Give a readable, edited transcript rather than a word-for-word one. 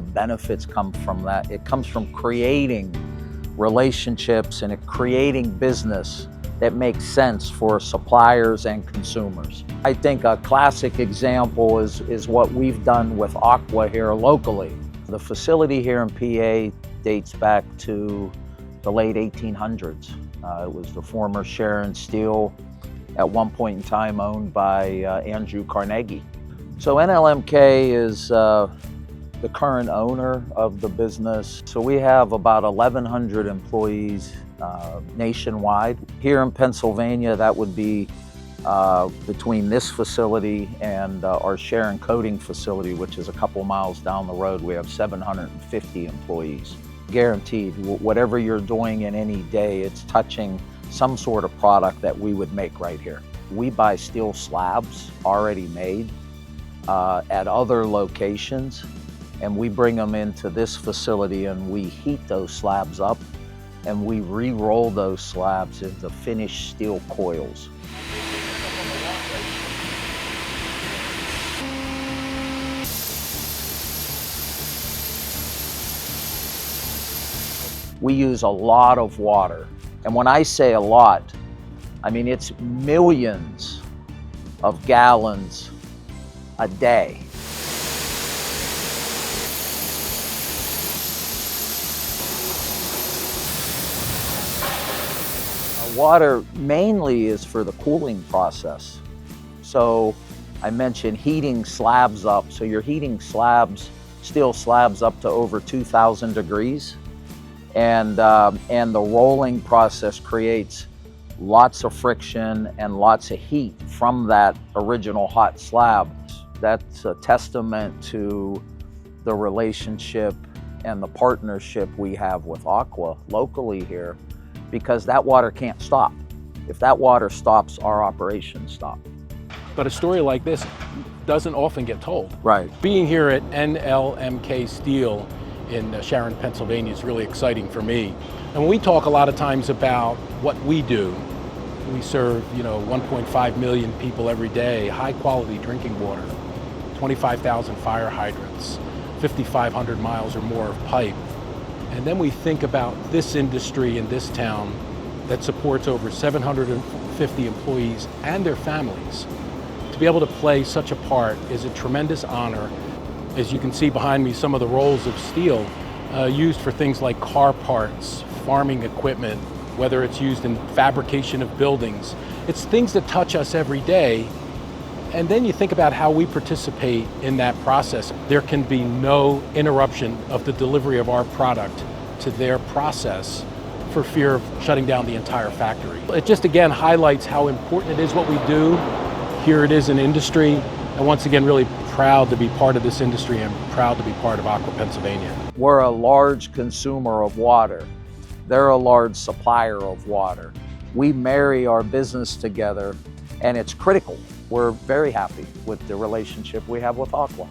the benefits come from that. It comes from creating relationships and creating business that makes sense for suppliers and consumers. I think a classic example is what we've done with Aqua here locally. The facility here in PA dates back to the late 1800s. It was the former Sharon Steel, at one point in time owned by Andrew Carnegie. So NLMK is the current owner of the business. So we have about 1,100 employees nationwide. Here in Pennsylvania, that would be between this facility and our Sharon coating facility, which is a couple miles down the road. We have 750 employees. Guaranteed, whatever you're doing in any day, it's touching some sort of product that we would make right here. We buy steel slabs already made at other locations, and we bring them into this facility and we heat those slabs up and we re-roll those slabs into finished steel coils. We use a lot of water. And when I say a lot, I mean it's millions of gallons a day. Water mainly is for the cooling process. So I mentioned heating slabs up. So you're heating slabs, steel slabs up to over 2,000 degrees. And the rolling process creates lots of friction and lots of heat from that original hot slab. That's a testament to the relationship and the partnership we have with Aqua locally here, because that water can't stop. If that water stops, our operations stop. But a story like this doesn't often get told. Right. Being here at NLMK Steel in Sharon, Pennsylvania is really exciting for me. And when we talk a lot of times about what we do, we serve 1.5 million people every day, high quality drinking water, 25,000 fire hydrants, 5,500 miles or more of pipe. And then we think about this industry in this town that supports over 750 employees and their families. To be able to play such a part is a tremendous honor. As you can see behind me, some of the rolls of steel used for things like car parts, farming equipment, whether it's used in fabrication of buildings. It's things that touch us every day. And then you think about how we participate in that process. There can be no interruption of the delivery of our product to their process for fear of shutting down the entire factory. It just again highlights how important it is what we do. Here it is in industry. And once again, really proud to be part of this industry and proud to be part of Aqua, Pennsylvania. We're a large consumer of water. They're a large supplier of water. We marry our business together, and it's critical. We're very happy with the relationship we have with Aqua.